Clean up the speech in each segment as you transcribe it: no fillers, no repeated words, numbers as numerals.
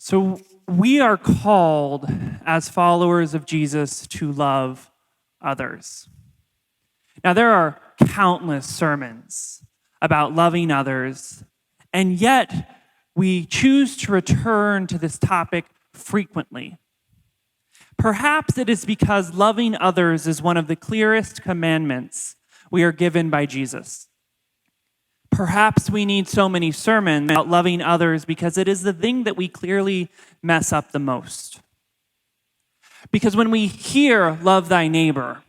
So we are called as followers of Jesus to love others. Now, there are countless sermons about loving others, and yet we choose to return to this topic frequently. Perhaps it is because loving others is one of the clearest commandments we are given by Jesus. Perhaps we need so many sermons about loving others because it is the thing that we clearly mess up the most. Because when we hear love thy neighbor,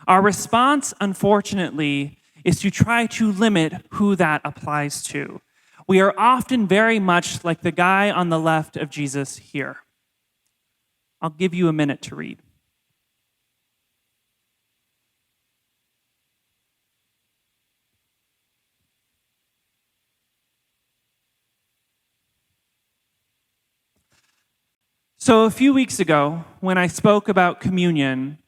our response, unfortunately, is to try to limit who that applies to. We are often very much like the guy on the left of Jesus here. I'll give you a minute to read. So a few weeks ago, when I spoke about communion,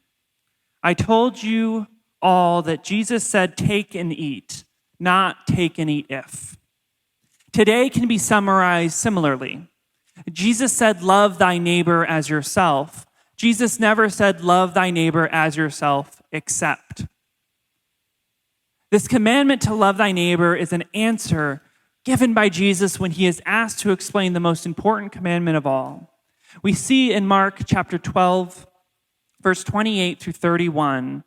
I told you all that Jesus said, take and eat, not take and eat if. Today can be summarized similarly. Jesus said, love thy neighbor as yourself. Jesus never said, love thy neighbor as yourself, except. This commandment to love thy neighbor is an answer given by Jesus when he is asked to explain the most important commandment of all. We see in Mark chapter 12, verse 28 through 31,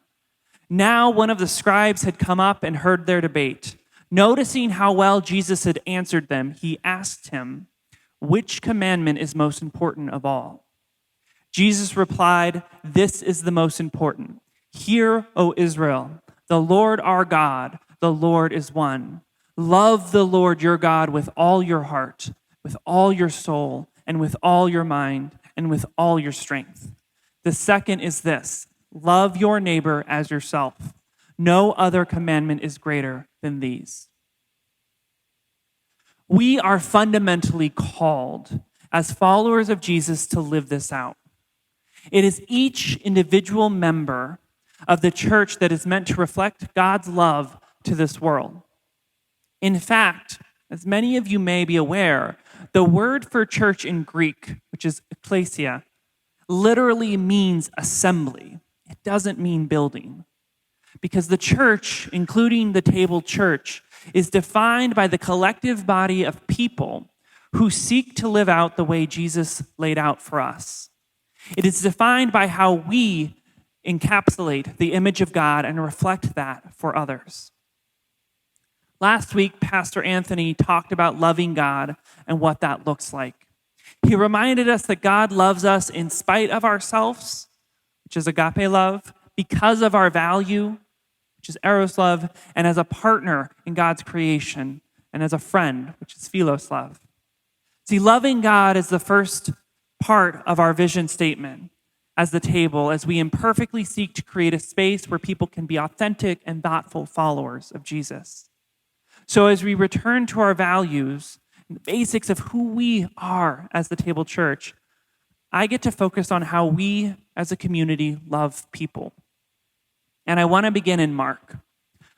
now one of the scribes had come up and heard their debate. Noticing how well Jesus had answered them, he asked him, which commandment is most important of all? Jesus replied, this is the most important. Hear, O Israel, the Lord our God, the Lord is one. Love the Lord your God with all your heart, with all your soul, and with all your mind, and with all your strength. The second is this, love your neighbor as yourself. No other commandment is greater than these. We are fundamentally called as followers of Jesus to live this out. It is each individual member of the church that is meant to reflect God's love to this world. In fact, as many of you may be aware, the word for church in Greek, which is ecclesia, literally means assembly. It doesn't mean building. Because the church, including the table church, is defined by the collective body of people who seek to live out the way Jesus laid out for us. It is defined by how we encapsulate the image of God and reflect that for others. Last week, Pastor Anthony talked about loving God and what that looks like. He reminded us that God loves us in spite of ourselves, which is agape love, because of our value, which is eros love, and as a partner in God's creation, and as a friend, which is philos love. See, loving God is the first part of our vision statement as the table, as we imperfectly seek to create a space where people can be authentic and thoughtful followers of Jesus. So as we return to our values, the basics of who we are as the table church, I get to focus on how we as a community love people. And I want to begin in Mark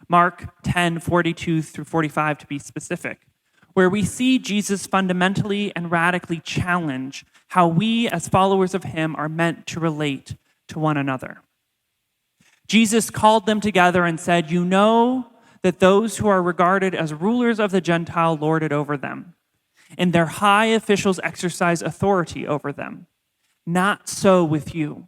10:42 through 45 to be specific, where we see Jesus fundamentally and radically challenge how we as followers of him are meant to relate to one another. Jesus called them together and said, you know that those who are regarded as rulers of the Gentile lord it over them, and their high officials exercise authority over them. Not so with you.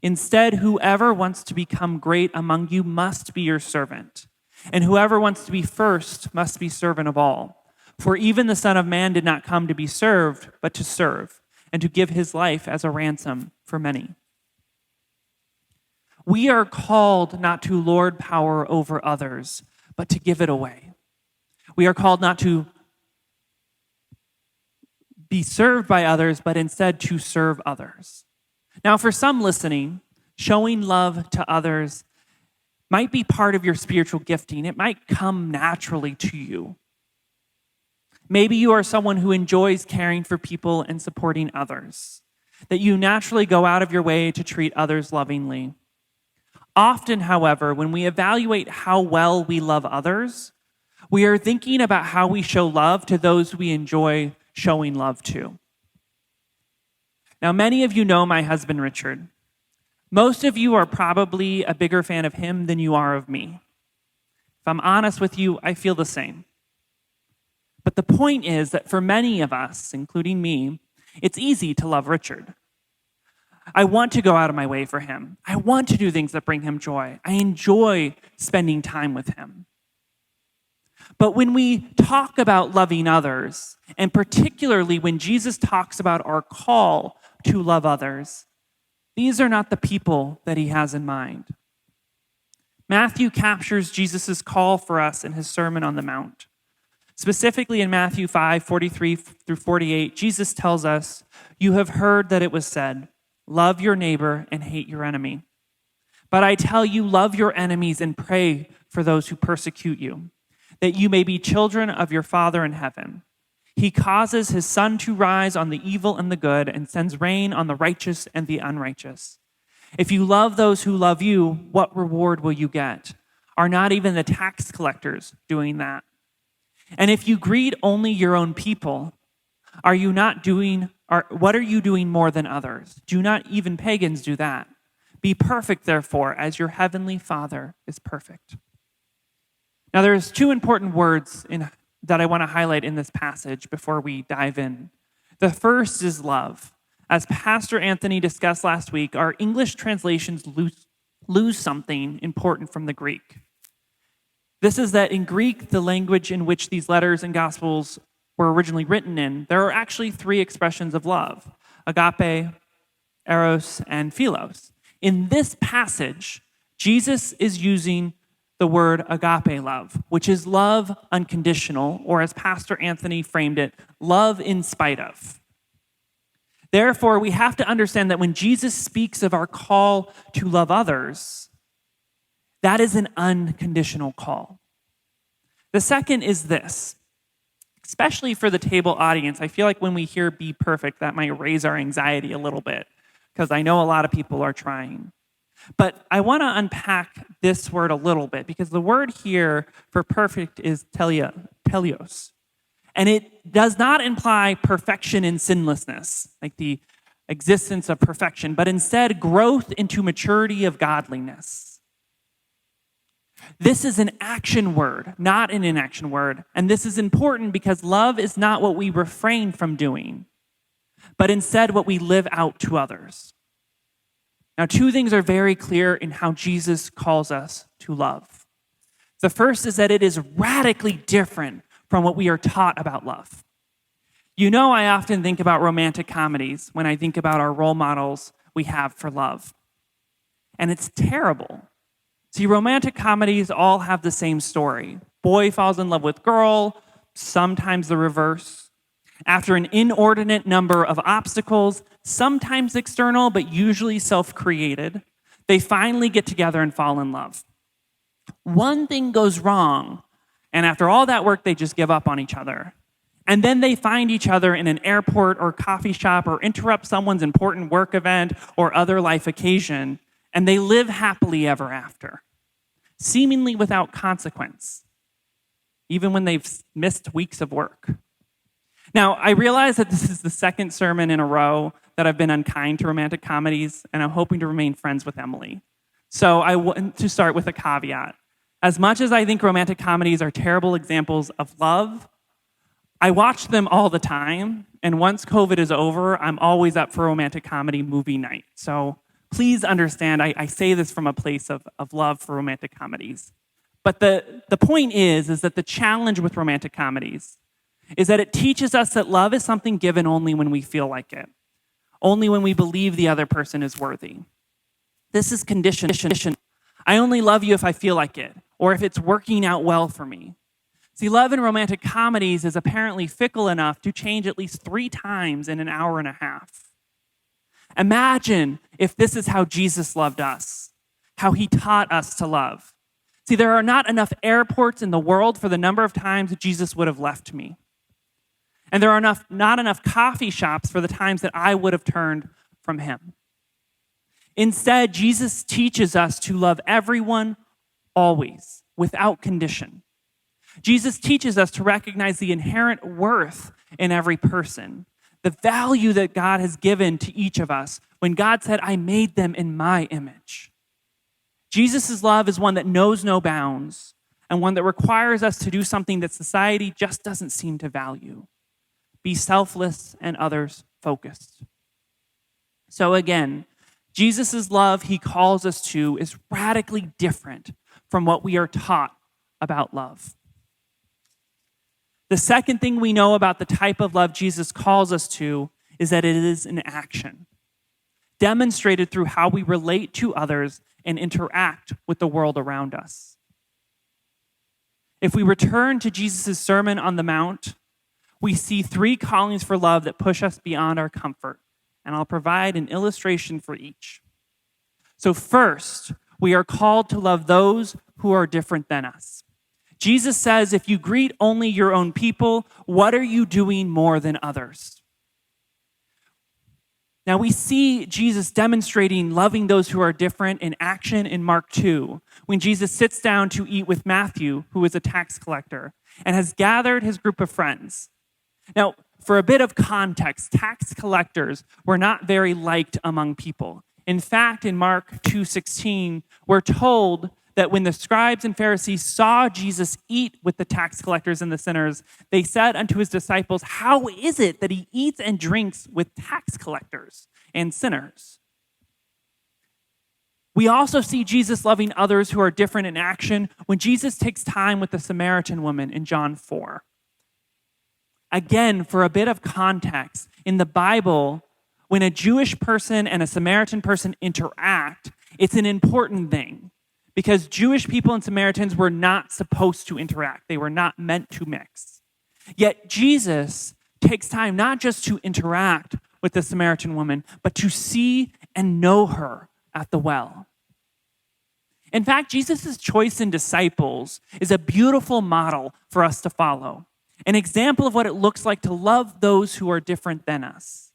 Instead, whoever wants to become great among you must be your servant, and whoever wants to be first must be servant of all. For even the Son of Man did not come to be served, but to serve, and to give his life as a ransom for many. We are called not to lord power over others, but to give it away. We are called not to be served by others, but instead to serve others. Now, for some listening, showing love to others might be part of your spiritual gifting. It might come naturally to you. Maybe you are someone who enjoys caring for people and supporting others, that you naturally go out of your way to treat others lovingly. Often, however, when we evaluate how well we love others, we are thinking about how we show love to those we enjoy showing love to. Now, many of you know my husband, Richard. Most of you are probably a bigger fan of him than you are of me. If I'm honest with you, I feel the same. But the point is that for many of us, including me, it's easy to love Richard. I want to go out of my way for him. I want to do things that bring him joy. I enjoy spending time with him. But when we talk about loving others, and particularly when Jesus talks about our call to love others, these are not the people that he has in mind. Matthew captures Jesus' call for us in his Sermon on the Mount. Specifically in Matthew 5:43 through 48, Jesus tells us, "You have heard that it was said, 'Love your neighbor and hate your enemy.' But I tell you, love your enemies and pray for those who persecute you, that you may be children of your Father in heaven. He causes his sun to rise on the evil and the good and sends rain on the righteous and the unrighteous. If you love those who love you, what reward will you get? Are not even the tax collectors doing that? And if you greet only your own people, what are you doing more than others? Do not even pagans do that? Be perfect, therefore, as your heavenly Father is perfect." Now, there's two important words that I want to highlight in this passage before we dive in. The first is love. As Pastor Anthony discussed last week, our English translations lose something important from the Greek. This is that in Greek, the language in which these letters and Gospels were originally written in, there are actually three expressions of love: agape, eros, and philos. In this passage, Jesus is using the word agape love, which is love unconditional, or as Pastor Anthony framed it, love in spite of. Therefore, we have to understand that when Jesus speaks of our call to love others, that is an unconditional call. The second is this. Especially for the table audience, I feel like when we hear "be perfect," that might raise our anxiety a little bit, because I know a lot of people are trying. But I want to unpack this word a little bit, because the word here for perfect is teleos. And it does not imply perfection in sinlessness, like the existence of perfection, but instead growth into maturity of godliness. This is an action word, not an inaction word. And this is important because love is not what we refrain from doing, but instead what we live out to others. Now, two things are very clear in how Jesus calls us to love. The first is that it is radically different from what we are taught about love. You know, I often think about romantic comedies when I think about our role models we have for love. And it's terrible. See, romantic comedies all have the same story. Boy falls in love with girl, sometimes the reverse. After an inordinate number of obstacles, sometimes external, but usually self-created, they finally get together and fall in love. One thing goes wrong, and after all that work, they just give up on each other. And then they find each other in an airport or coffee shop or interrupt someone's important work event or other life occasion, and they live happily ever after, seemingly without consequence, even when they've missed weeks of work. Now, I realize that this is the second sermon in a row that I've been unkind to romantic comedies, and I'm hoping to remain friends with Emily. So I want to start with a caveat. As much as I think romantic comedies are terrible examples of love, I watch them all the time, and once COVID is over, I'm always up for romantic comedy movie night. So please understand, I say this from a place of love for romantic comedies. But the point is that the challenge with romantic comedies is that it teaches us that love is something given only when we feel like it, only when we believe the other person is worthy. This is condition. I only love you if I feel like it, or if it's working out well for me. See, love in romantic comedies is apparently fickle enough to change at least 3 times in an hour and a half. Imagine if this is how Jesus loved us, how he taught us to love. See, there are not enough airports in the world for the number of times Jesus would have left me. And there are not enough coffee shops for the times that I would have turned from him. Instead, Jesus teaches us to love everyone always, without condition. Jesus teaches us to recognize the inherent worth in every person, the value that God has given to each of us when God said, I made them in my image. Jesus' love is one that knows no bounds and one that requires us to do something that society just doesn't seem to value. Be selfless and others focused. So again, Jesus' love he calls us to is radically different from what we are taught about love. The second thing we know about the type of love Jesus calls us to is that it is an action, demonstrated through how we relate to others and interact with the world around us. If we return to Jesus' Sermon on the Mount, we see three callings for love that push us beyond our comfort, and I'll provide an illustration for each. So first, we are called to love those who are different than us. Jesus says, if you greet only your own people, what are you doing more than others? Now we see Jesus demonstrating loving those who are different in action in Mark 2, when Jesus sits down to eat with Matthew, who is a tax collector, and has gathered his group of friends. Now, for a bit of context, tax collectors were not very liked among people. In fact, in Mark 2:16, we're told that when the scribes and Pharisees saw Jesus eat with the tax collectors and the sinners, they said unto his disciples, how is it that he eats and drinks with tax collectors and sinners? We also see Jesus loving others who are different in action when Jesus takes time with the Samaritan woman in John 4. Again, for a bit of context, in the Bible, when a Jewish person and a Samaritan person interact, it's an important thing. Because Jewish people and Samaritans were not supposed to interact. They were not meant to mix. Yet Jesus takes time not just to interact with the Samaritan woman, but to see and know her at the well. In fact, Jesus' choice in disciples is a beautiful model for us to follow. An example of what it looks like to love those who are different than us.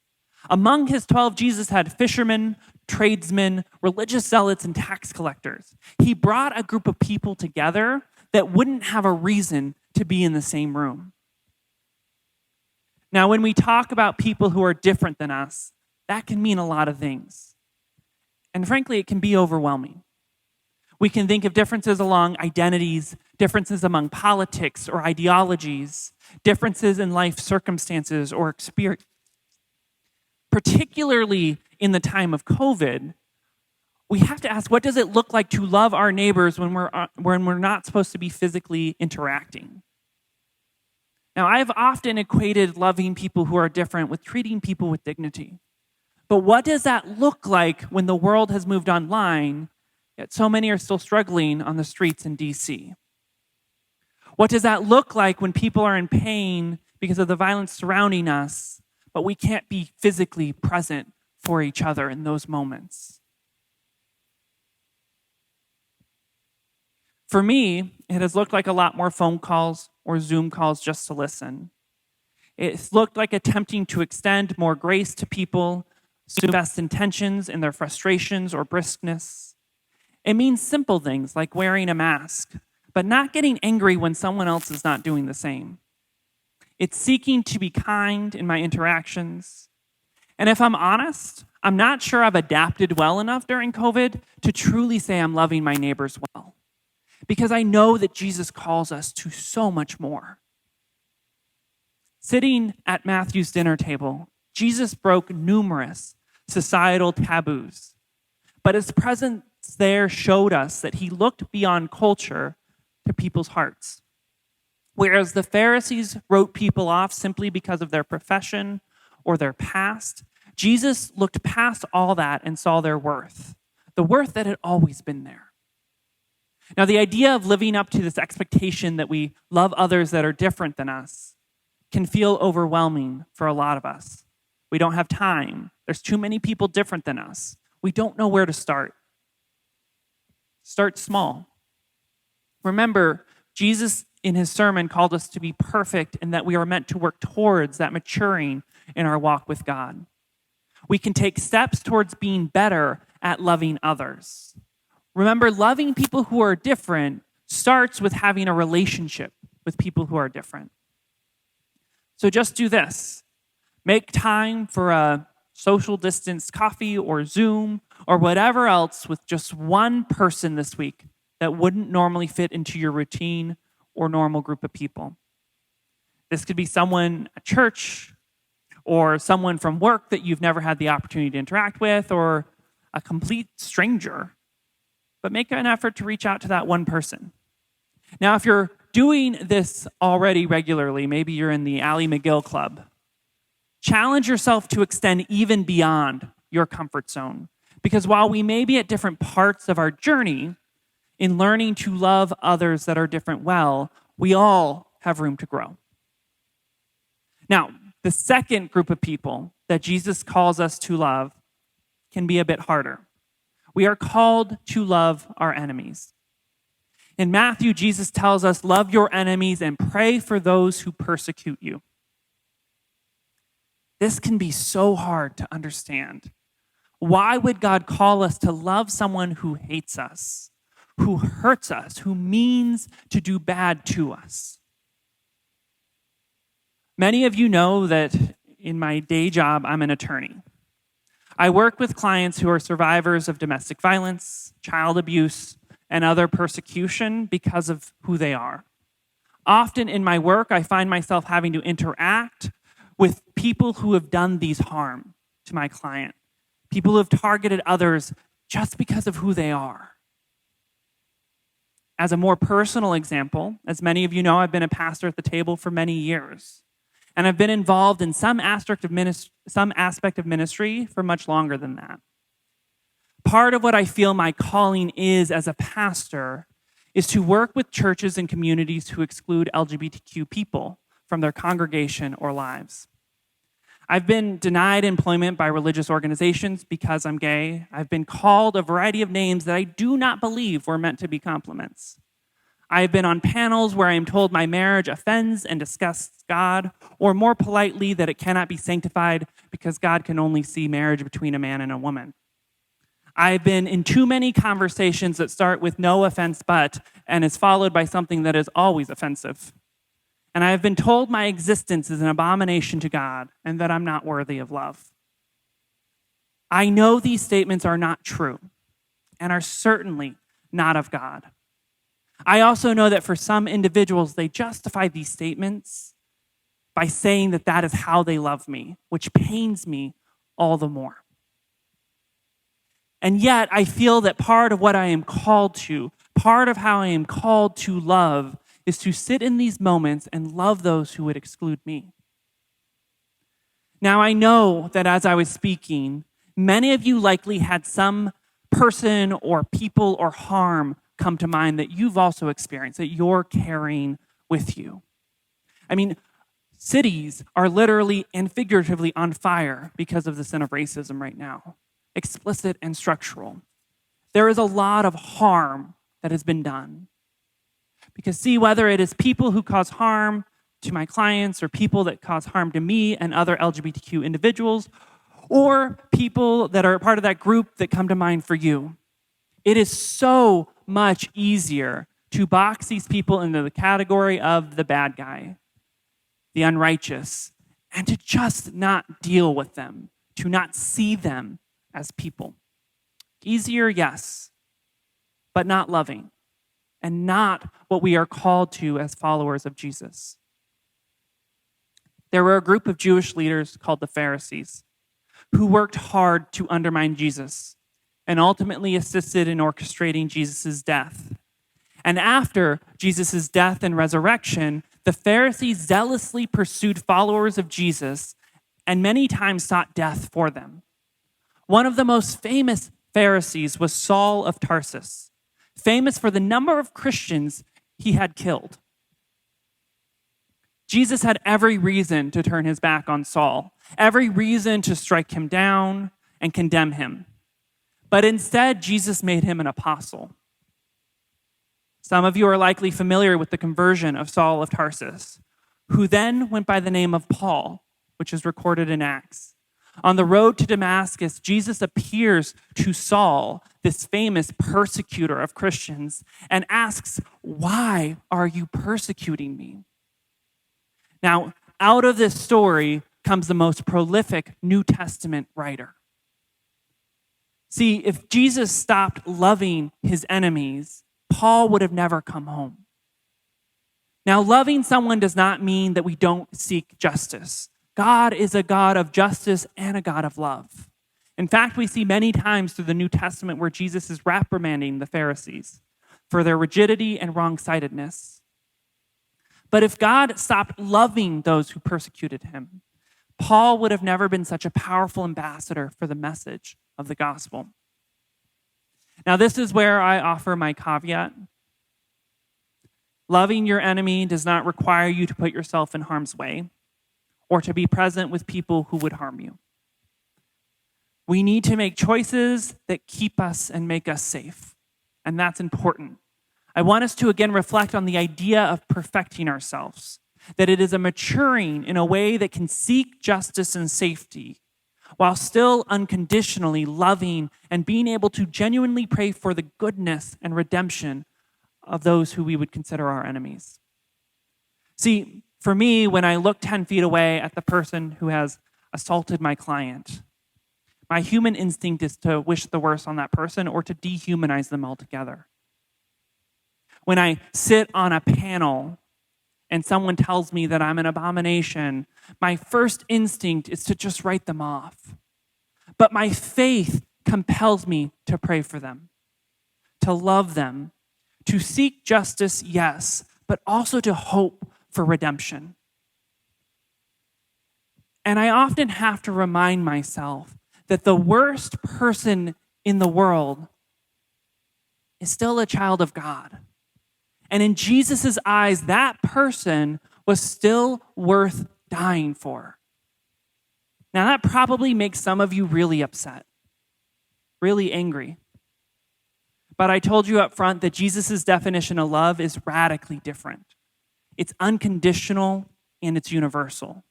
Among his 12, Jesus had fishermen, tradesmen, religious zealots, and tax collectors. He brought a group of people together that wouldn't have a reason to be in the same room. Now, when we talk about people who are different than us, that can mean a lot of things. And frankly, it can be overwhelming. We can think of differences along identities, differences among politics or ideologies, differences in life circumstances or experience. Particularly in the time of COVID, we have to ask, what does it look like to love our neighbors when we're not supposed to be physically interacting? Now, I've often equated loving people who are different with treating people with dignity. But what does that look like when the world has moved online, yet so many are still struggling on the streets in DC? What does that look like when people are in pain because of the violence surrounding us, but we can't be physically present for each other in those moments? For me, it has looked like a lot more phone calls or Zoom calls just to listen. It's looked like attempting to extend more grace to people, to best intentions in their frustrations or briskness. It means simple things like wearing a mask, but not getting angry when someone else is not doing the same. It's seeking to be kind in my interactions. And if I'm honest, I'm not sure I've adapted well enough during COVID to truly say I'm loving my neighbors well. Because I know that Jesus calls us to so much more. Sitting at Matthew's dinner table, Jesus broke numerous societal taboos. But his presence there showed us that he looked beyond culture to people's hearts. Whereas the Pharisees wrote people off simply because of their profession or their past, Jesus looked past all that and saw their worth, the worth that had always been there. Now, the idea of living up to this expectation that we love others that are different than us can feel overwhelming for a lot of us. We don't have time. There's too many people different than us. We don't know where to start. Start small. Remember, Jesus in his sermon called us to be perfect and that we are meant to work towards that maturing in our walk with God. We can take steps towards being better at loving others. Remember, loving people who are different starts with having a relationship with people who are different. So just do this. Make time for a social distance coffee or Zoom or whatever else with just one person this week that wouldn't normally fit into your routine or normal group of people. This could be someone at church or someone from work that you've never had the opportunity to interact with, or a complete stranger. But make an effort to reach out to that one person. Now, if you're doing this already regularly, maybe you're in the Ally McGill Club, challenge yourself to extend even beyond your comfort zone. Because while we may be at different parts of our journey in learning to love others that are different well, we all have room to grow. Now, the second group of people that Jesus calls us to love can be a bit harder. We are called to love our enemies. In Matthew, Jesus tells us, love your enemies and pray for those who persecute you. This can be so hard to understand. Why would God call us to love someone who hates us, who hurts us, who means to do bad to us? Many of you know that in my day job, I'm an attorney. I work with clients who are survivors of domestic violence, child abuse, and other persecution because of who they are. Often in my work, I find myself having to interact with people who have done these harm to my client, people who have targeted others just because of who they are. As a more personal example, as many of you know, I've been a pastor at the table for many years. And I've been involved in some aspect of ministry for much longer than that. Part of what I feel my calling is as a pastor is to work with churches and communities who exclude LGBTQ people from their congregation or lives. I've been denied employment by religious organizations because I'm gay. I've been called a variety of names that I do not believe were meant to be compliments. I have been on panels where I am told my marriage offends and disgusts God, or more politely, that it cannot be sanctified because God can only see marriage between a man and a woman. I've been in too many conversations that start with no offense but, and is followed by something that is always offensive. And I have been told my existence is an abomination to God and that I'm not worthy of love. I know these statements are not true and are certainly not of God. I also know that for some individuals, they justify these statements by saying that that is how they love me, which pains me all the more. And yet, I feel that part of what I am called to, part of how I am called to love, is to sit in these moments and love those who would exclude me. Now, I know that as I was speaking, many of you likely had some person or people or harm come to mind that you've also experienced, that you're carrying with you. I mean, cities are literally and figuratively on fire because of the sin of racism right now, explicit and structural. There is a lot of harm that has been done. Because see, whether it is people who cause harm to my clients or people that cause harm to me and other LGBTQ individuals, or people that are part of that group that come to mind for you, it is so much easier to box these people into the category of the bad guy, the unrighteous, and to just not deal with them, to not see them as people. Easier, yes, but not loving, and not what we are called to as followers of Jesus. There were a group of Jewish leaders called the Pharisees who worked hard to undermine Jesus and ultimately assisted in orchestrating Jesus' death. And after Jesus' death and resurrection, the Pharisees zealously pursued followers of Jesus and many times sought death for them. One of the most famous Pharisees was Saul of Tarsus, famous for the number of Christians he had killed. Jesus had every reason to turn his back on Saul, every reason to strike him down and condemn him. But instead, Jesus made him an apostle. Some of you are likely familiar with the conversion of Saul of Tarsus, who then went by the name of Paul, which is recorded in Acts. On the road to Damascus, Jesus appears to Saul, this famous persecutor of Christians, and asks, "Why are you persecuting me?" Now, out of this story, becomes the most prolific New Testament writer. See, if Jesus stopped loving his enemies, Paul would have never come home. Now, loving someone does not mean that we don't seek justice. God is a God of justice and a God of love. In fact, we see many times through the New Testament where Jesus is reprimanding the Pharisees for their rigidity and wrong-sightedness. But if God stopped loving those who persecuted him, Paul would have never been such a powerful ambassador for the message of the gospel. Now, this is where I offer my caveat. Loving your enemy does not require you to put yourself in harm's way or to be present with people who would harm you. We need to make choices that keep us and make us safe, and that's important. I want us to again reflect on the idea of perfecting ourselves, that it is a maturing in a way that can seek justice and safety while still unconditionally loving and being able to genuinely pray for the goodness and redemption of those who we would consider our enemies. See, for me, when I look 10 feet away at the person who has assaulted my client, my human instinct is to wish the worst on that person or to dehumanize them altogether. When I sit on a panel and someone tells me that I'm an abomination, my first instinct is to just write them off. But my faith compels me to pray for them, to love them, to seek justice, yes, but also to hope for redemption. And I often have to remind myself that the worst person in the world is still a child of God. And in Jesus' eyes, that person was still worth dying for. Now, that probably makes some of you really upset, really angry. But I told you up front that Jesus' definition of love is radically different. It's unconditional and it's universal.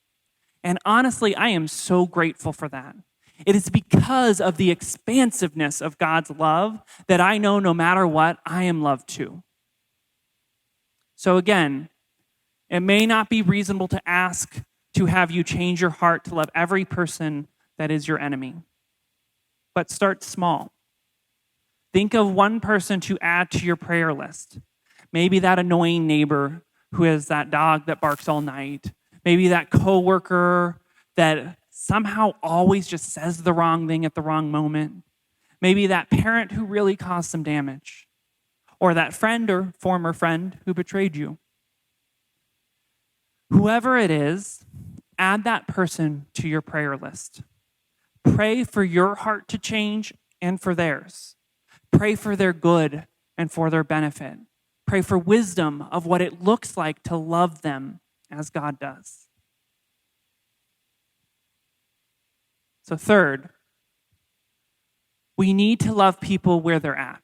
And honestly, I am so grateful for that. It is because of the expansiveness of God's love that I know no matter what, I am loved too. So again, it may not be reasonable to ask to have you change your heart to love every person that is your enemy. But start small. Think of one person to add to your prayer list. Maybe that annoying neighbor who has that dog that barks all night. Maybe that coworker that somehow always just says the wrong thing at the wrong moment. Maybe that parent who really caused some damage. Or that friend or former friend who betrayed you. Whoever it is, add that person to your prayer list. Pray for your heart to change and for theirs. Pray for their good and for their benefit. Pray for wisdom of what it looks like to love them as God does. So third, we need to love people where they're at.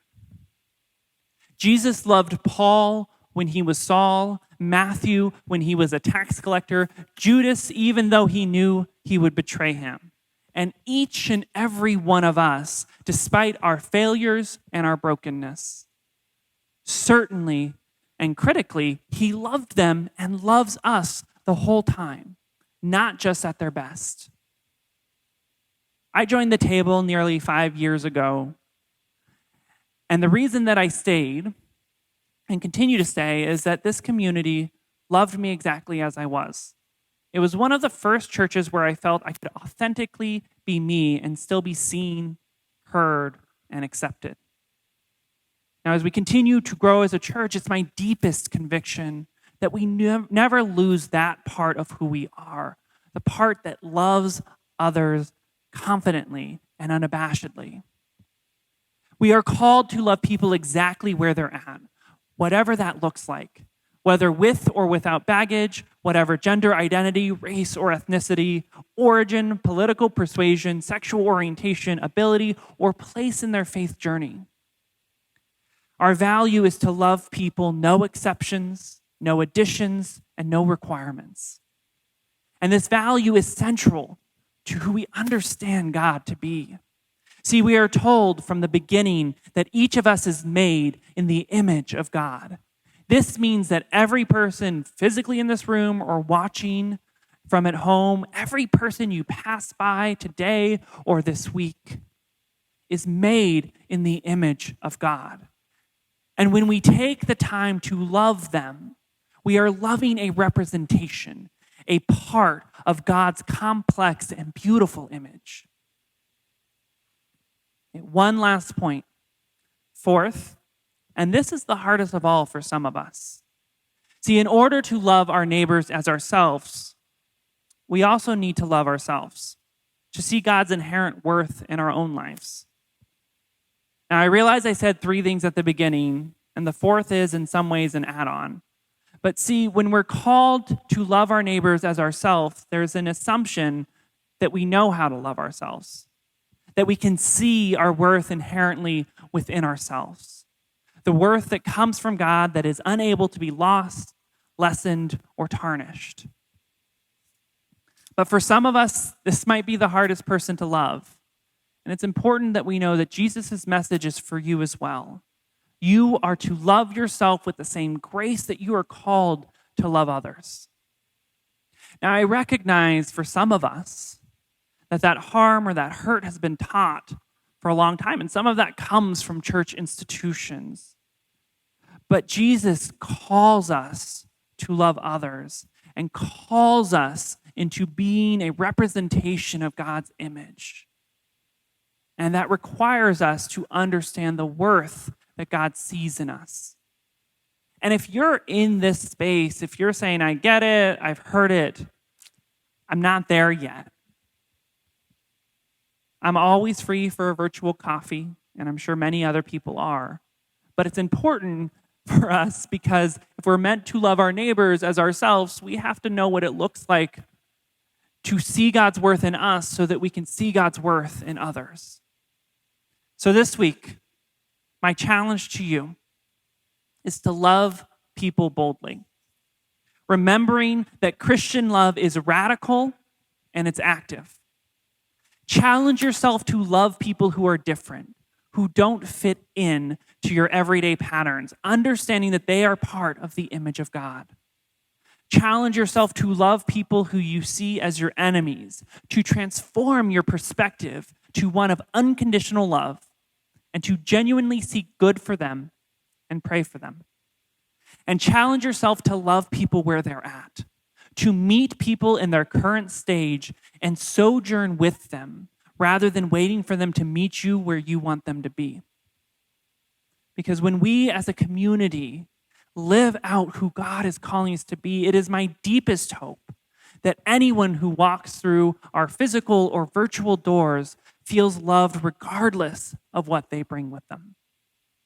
Jesus loved Paul when he was Saul, Matthew when he was a tax collector, Judas even though he knew he would betray him. And each and every one of us, despite our failures and our brokenness, certainly and critically, he loved them and loves us the whole time, not just at their best. I joined the table nearly 5 years ago. And the reason that I stayed and continue to stay is that this community loved me exactly as I was. It was one of the first churches where I felt I could authentically be me and still be seen, heard, and accepted. Now, as we continue to grow as a church, it's my deepest conviction that we never lose that part of who we are, the part that loves others confidently and unabashedly. We are called to love people exactly where they're at, whatever that looks like, whether with or without baggage, whatever gender identity, race or ethnicity, origin, political persuasion, sexual orientation, ability, or place in their faith journey. Our value is to love people, no exceptions, no additions, and no requirements. And this value is central to who we understand God to be. See, we are told from the beginning that each of us is made in the image of God. This means that every person physically in this room or watching from at home, every person you pass by today or this week is made in the image of God. And when we take the time to love them, we are loving a representation, a part of God's complex and beautiful image. One last point. Fourth, and this is the hardest of all for some of us. See, in order to love our neighbors as ourselves, we also need to love ourselves, to see God's inherent worth in our own lives. Now, I realize I said three things at the beginning, and the fourth is in some ways an add-on. But see, when we're called to love our neighbors as ourselves, there's an assumption that we know how to love ourselves, that we can see our worth inherently within ourselves, the worth that comes from God that is unable to be lost, lessened, or tarnished. But for some of us, this might be the hardest person to love. And it's important that we know that Jesus' message is for you as well. You are to love yourself with the same grace that you are called to love others. Now, I recognize for some of us that harm or that hurt has been taught for a long time, and some of that comes from church institutions. But Jesus calls us to love others and calls us into being a representation of God's image. And that requires us to understand the worth that God sees in us. And if you're in this space, if you're saying, I get it, I've heard it, I'm not there yet. I'm always free for a virtual coffee, and I'm sure many other people are. But it's important for us because if we're meant to love our neighbors as ourselves, we have to know what it looks like to see God's worth in us so that we can see God's worth in others. So this week, my challenge to you is to love people boldly, remembering that Christian love is radical and it's active. Challenge yourself to love people who are different, who don't fit in to your everyday patterns, understanding that they are part of the image of God. Challenge yourself to love people who you see as your enemies, to transform your perspective to one of unconditional love, and to genuinely seek good for them and pray for them. And challenge yourself to love people where they're at, to meet people in their current stage and sojourn with them rather than waiting for them to meet you where you want them to be. Because when we as a community live out who God is calling us to be, it is my deepest hope that anyone who walks through our physical or virtual doors feels loved regardless of what they bring with them.